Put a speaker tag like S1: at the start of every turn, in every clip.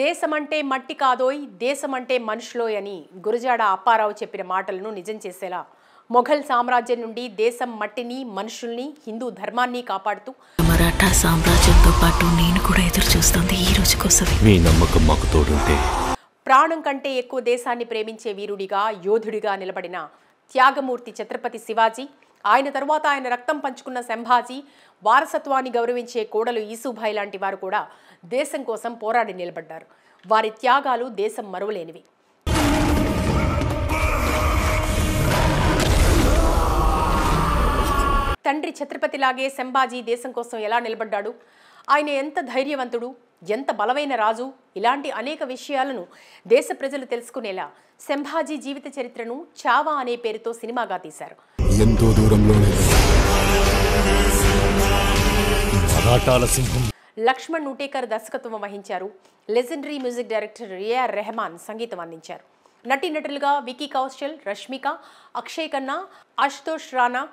S1: దేశమంటే మట్టి కాదోయ్ దేశమంటే మనుషులోయ్ అని గురజాడ అప్పారావు చెప్పిన మాటలను నిజం చేసేలా మొఘల్ సామ్రాజ్యం నుండి దేశం మట్టిని మనుషుల్ని హిందూ ధర్మాన్ని కాపాడుతూ
S2: మరాఠా సామ్రాజ్యంతో పాటు నేను కూడా ఎదురు చూస్తుంది ఈ రోజు కోసమే.
S3: మీ నమ్మకం మాకు తోడుంటే
S1: ప్రాణం కంటే ఎక్కువ దేశాన్ని ప్రేమించే వీరుడిగా యోధుడిగా నిలబడిన త్యాగమూర్తి ఛత్రపతి శివాజీ, ఆయన తరువాత ఆయన రక్తం పంచుకున్న సంభాజీ, వారసత్వాన్ని గౌరవించే కోడలు ఈసుభాయ్ లాంటి వారు కూడా దేశం కోసం పోరాడి నిలబడ్డారు. వారి త్యాగాలు దేశం మరువలేనివి. తండ్రి ఛత్రపతిలాగే సంభాజీ దేశం కోసం ఎలా నిలబడ్డాడు, ఆయన ఎంత ధైర్యవంతుడు, ఎంత బలమైన రాజు, ఇలాంటి అనేక విషయాలను దేశ ప్రజలు తెలుసుకునేలా సంభాజీ జీవిత చరిత్రను చావా అనే పేరుతో సినిమాగా తీశారు.
S3: ఎంతో దూరంలోనే మరాఠాల సింహం
S1: లక్ష్మణ్ నూటేకర్ దర్శకత్వం వహించారు. Legendary music director A R సంగీతం అందించారు. నటీనటులుగా వికీ కౌశల్, రష్మిక, అక్షయ్ ఖన్నా, అశుతోష్ రాణా,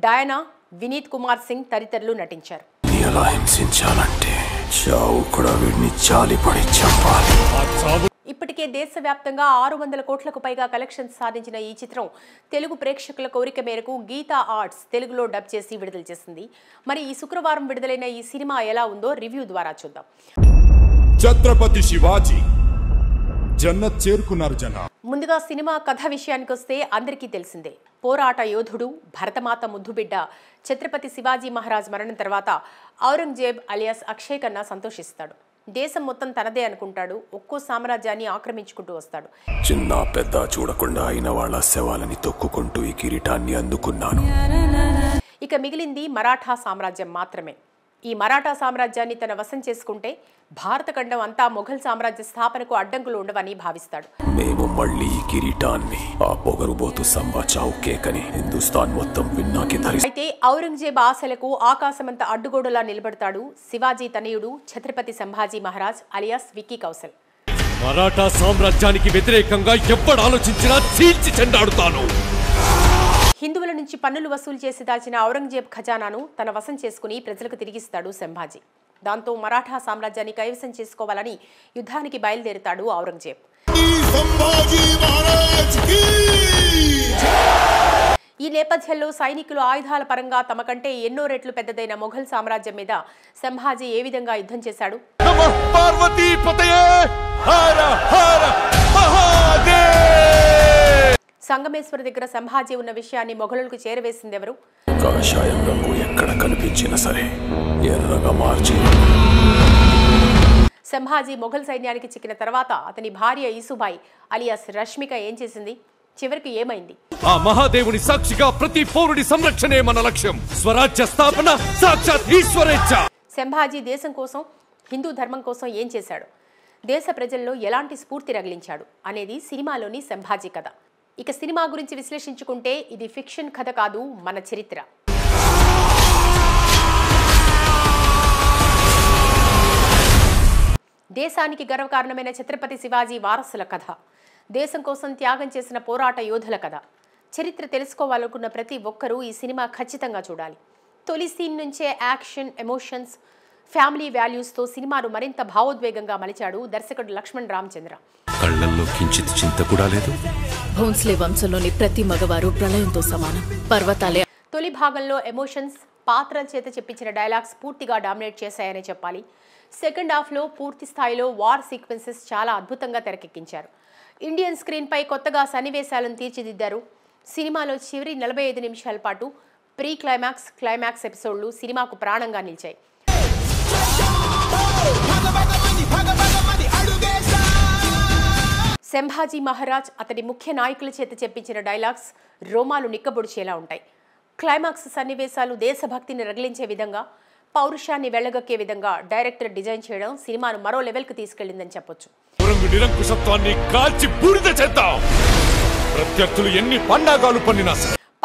S1: డయానా, వినీత్ కుమార్ సింగ్ తదితరులు నటించారు. ఇప్పటికే దేశవ్యాప్తంగా 600 కోట్లకు పైగా కలెక్షన్స్ సాధించిన ఈ చిత్రం తెలుగు ప్రేక్షకుల కోరిక మేరకు గీతా ఆర్ట్స్ తెలుగులో డబ్ చేసి విడుదల చేసింది. మరి ఈ శుక్రవారం విడుదలైన ఈ సినిమా ఎలా ఉందో రివ్యూ ద్వారా చూద్దాం.
S4: ఛత్రపతి శివాజీ జన్నత్ చేరుకున్నారు జన.
S1: ముందుగా సినిమా కథ విషయానికి వస్తే అందరికీ తెలిసిందే. పోరాట యోధుడు, భరతమాత ముద్దుబిడ్డ ఛత్రపతి శివాజీ మహారాజ్ మరణం తర్వాత ఔరంగజేబ్ అలియాస్ అక్షయ్ ఖన్నా సంతోషిస్తాడు. దేశం మొత్తం తనదే అనుకుంటాడు. ఒక్కో సామ్రాజ్యాన్ని ఆక్రమించుకుంటూ వస్తాడు.
S3: చిన్న పెద్ద చూడకుండా అయిన వాళ్ళ శవాలని తొక్కుకుంటూ ఈ కిరీటాన్ని అందుకున్నాను.
S1: ఇక మిగిలింది మరాఠా సామ్రాజ్యం మాత్రమే. ఈ మరాఠా సామ్రాజ్యాన్ని తన వశం చేసుకుంటే భారత ఖండం అంతా మొఘల్ సామ్రాజ్య స్థాపనకు అడ్డంకులు ఉండవని భావిస్తాడు.
S3: మేము మళ్ళీ ఈ కిరీటాన్ని ఆ పొగరుబోతు సంబాచావు కేకని హిందుస్థాన్ మొత్తం విన్నాకి ధరిస్తాం.
S1: అయితే ఔరంగజేబ్ ఆశలకు ఆకాశమంత అడ్డుగోడలా నిలబడతాడు శివాజీ తనయుడు ఛత్రపతి సంభాజీ మహారాజ్ అలియాస్ విక్కీ కౌశల్.
S3: మరాఠా సామ్రాజ్యానికి వ్యతిరేకంగా ఎప్పుడు ఆలోచించినా చీల్చి చెండాడుతాను.
S1: హిందువుల నుంచి పన్నులు వసూలు చేసి దాచిన ఔరంగజేబ్ ఖజానాను తన వశం చేసుకుని ప్రజలకు తిరిగిస్తాడు సంభాజీ. దాంతో మరాఠా సామ్రాజ్యాన్ని కైవసం చేసుకోవాలని యుద్ధానికి బయలుదేరుతాడు ఔరంగజేబ్. ఈ నేపథ్యంలో సైనికులు ఆయుధాల పరంగా తమ కంటే ఎన్నో రెట్లు పెద్దదైన మొఘల్ సామ్రాజ్యం మీద సంభాజీ ఏ విధంగా యుద్ధం చేశాడు? సంగమేశ్వర దగ్గర సంభాజీ ఉన్న విషయాన్ని మొఘలులకు చేరవేసింది ఎవరు?
S3: కాషాయం రంగు ఎక్కడ కనిపించినా సరే ఎర్రగా మార్చి.
S1: సంభాజీ మొఘల్ సైన్యానికి చిక్కిన తర్వాత అతని భార్య ఈసుభాయ్ అలియాస్ రష్మిక ఏం చేసింది? చివరికి ఏమైంది?
S3: ఆ మహాదేవుని సాక్షిగా ప్రతి పౌరుడి సంరక్షణే మన లక్ష్యం. స్వరాజ్య స్థాపన సాక్షాత్ ఈశ్వరేచ్ఛ.
S1: సంభాజీ దేశం కోసం, హిందూ ధర్మం కోసం ఏం చేశాడు, దేశ ప్రజల్లో ఎలాంటి స్ఫూర్తి రగిలించాడు అనేది సినిమాలోని సంభాజీ కథ. ఇక సినిమా గురించి విశ్లేషించుకుంటే ఇది ఫిక్షన్ కథ కాదు, మన చరిత్ర. దేశానికి గర్వకారణమైన ఛత్రపతి శివాజీ వారసుల కథ, దేశం కోసం త్యాగం చేసిన పోరాట యోధుల కథ. చరిత్ర తెలుసుకోవాలనుకున్న ప్రతి ఒక్కరూ ఈ సినిమా ఖచ్చితంగా చూడాలి. తొలి సీన్ నుంచే యాక్షన్, ఎమోషన్స్, ఫ్యామిలీ వాల్యూస్తో సినిమాను మరింత భావోద్వేగంగా మలిచాడు దర్శకుడు లక్ష్మణ్ రామచంద్ర.
S3: కళ్ళల్లో కించిత్ చింత కూడా లేదు.
S2: భోన్స్లే వంశంలోని ప్రతి మగవారు ప్రళయంతో సమానం. పర్వతాలే.
S1: తొలి భాగంలో ఎమోషన్స్, పాత్రల చేత చెప్పించిన డైలాగ్స్ పూర్తిగా డామినేట్ చేశాయనే చెప్పాలి. సెకండ్ హాఫ్లో పూర్తి స్థాయిలో వార్ సీక్వెన్సెస్ చాలా అద్భుతంగా తెరకెక్కించారు. ఇండియన్ స్క్రీన్పై కొత్తగా సన్నివేశాలను తీర్చిదిద్దారు. సినిమాలో చివరి 45 నిమిషాల పాటు ప్రీ క్లైమాక్స్, క్లైమాక్స్ ఎపిసోడ్లు సినిమాకు ప్రాణంగా నిలిచాయి. సంభాజీ మహారాజ్, అతడి ముఖ్య నాయకుల చేత చెప్పించిన డైలాగ్స్ రోమాలు నిక్కబొడిచేలా ఉంటాయి. క్లైమాక్స్ సన్నివేశాలు దేశభక్తిని రగిలించే విధంగా, పౌరుషాన్ని వెళ్ళగక్కే విధంగా డైరెక్టర్ డిజైన్ చేయడం సినిమాను మరో లెవెల్కి తీసుకెళ్లిందని చెప్పొచ్చు.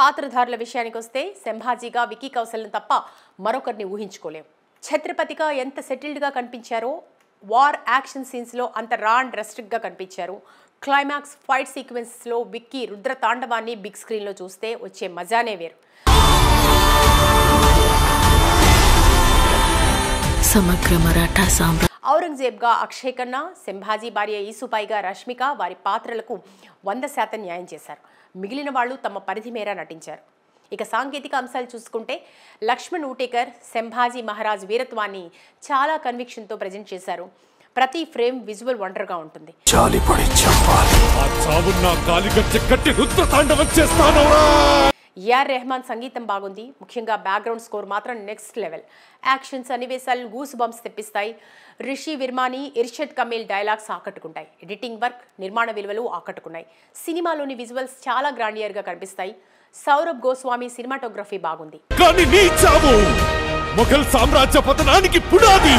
S1: పాత్రధారుల విషయానికి వస్తే సంభాజీగా వికీ కౌశల్ను తప్ప మరొకరిని ఊహించుకోలేం. ఛత్రపతిగా ఎంత సెటిల్డ్గా కనిపించారో వార్ యాక్షన్ సీన్స్లో అంత రా అండ్ రెస్ట్రిక్ట్గా కనిపించారు. క్లైమాక్స్ ఫైట్ సీక్వెన్స్లో విక్కీ రుద్ర తాండవాన్ని బిగ్ స్క్రీన్లో చూస్తే వచ్చే మజానే వేరు.
S2: సమగ్ర మరాఠా సామ్రాజ్యం
S1: ఔరంగజేబ్గా అక్షయ్ ఖన్నా, సంభాజీ భార్య ఈసుబాయిగా రష్మిక వారి పాత్రలకు 100% న్యాయం చేశారు. మిగిలిన వాళ్ళు తమ పరిధి మేర నటించారు. ఇక సాంకేతిక అంశాలు చూసుకుంటే లక్ష్మణ్ ఊటేకర్ సంభాజీ మహారాజ్ వీరత్వాన్ని చాలా కన్విక్షన్తో ప్రజెంట్ చేశారు. ప్రతి ఫ్రేమ్ విజువల్ వండర్గా ఉంటుంది.
S3: ఆ చావున్న గాలిగజ్జె కట్టి రుద్రతాండవం చేస్తానవరా.
S1: ఏఆర్ రెహమాన్ సంగీతం బాగుంది. ముఖ్యంగా బ్యాక్గ్రౌండ్ స్కోర్ మాత్రం నెక్స్ట్ లెవెల్. యాక్షన్ సన్నివేశాలు గూస్ బంప్స్ తెప్పిస్తాయి. రిషి విర్మాని, ఇర్షద్ కమీల్ డైలాగ్స్ ఆకట్టుకుంటాయి. ఎడిటింగ్ వర్క్, నిర్మాణ విలువలు ఆకట్టుకున్నాయి. సినిమాలోని విజువల్స్ చాలా గ్రాండియర్గా కనిపిస్తాయి. సౌరభ్ గోస్వామి సినిమాటోగ్రఫీ బాగుంది.
S3: కానీ నీ చావు మొఘల్ సామ్రాజ్య పతనానికి పునాది.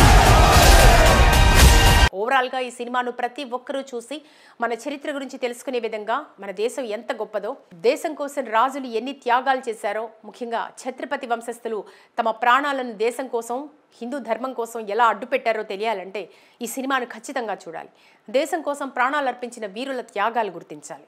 S1: ఓవరాల్గా ఈ సినిమాను ప్రతి ఒక్కరూ చూసి మన చరిత్ర గురించి తెలుసుకునే విధంగా, మన దేశం ఎంత గొప్పదో, దేశం కోసం రాజులు ఎన్ని త్యాగాలు చేశారో, ముఖ్యంగా ఛత్రపతి వంశస్థులు తమ ప్రాణాలను దేశం కోసం, హిందూ ధర్మం కోసం ఎలా అడ్డుపెట్టారో తెలియాలంటే ఈ సినిమాను ఖచ్చితంగా చూడాలి. దేశం కోసం ప్రాణాలు అర్పించిన వీరుల త్యాగాలు గుర్తించాలి.